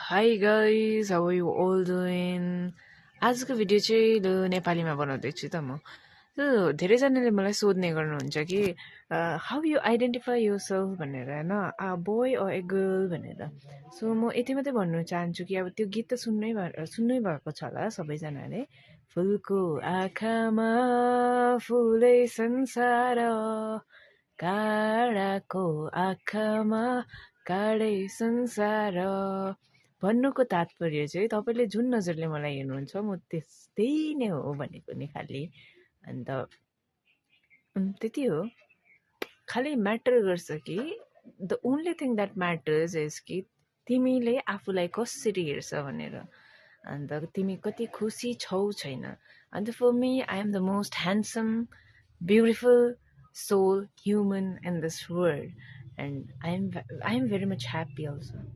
Hi guys, how are you all doing? आजको video चाहिँ नेपालीमा बनाउँदैछु त म। धेरैजनाले मलाई सोध्ने गर्नुहुन्छ कि how you identify yourself भनेर होइन, a boy or a girl भनेर। सो म यति मात्रै भन्नु चाहन्छु कि अब त्यो गीत त सुन्नै भएको छ होला सबैजनाले। फुलको आँखामा फुलै संसार, काँडाको आँखामा काँडै संसार भन्नुको तात्पर्य चाहिँ तपाईँले जुन नजरले मलाई हेर्नुहुन्छ म त्यस्तै नै हो भनेको नि खालि। अन्त त्यति हो। खालि म्याटर गर्छ कि the only thing that matters is कि तिमीले आफूलाई कसरी हेर्छ भनेर, अन्त तिमी कति खुसी छौ छैन। अन्त for me I am the most handsome beautiful soul human in this world, and I am very much happy also.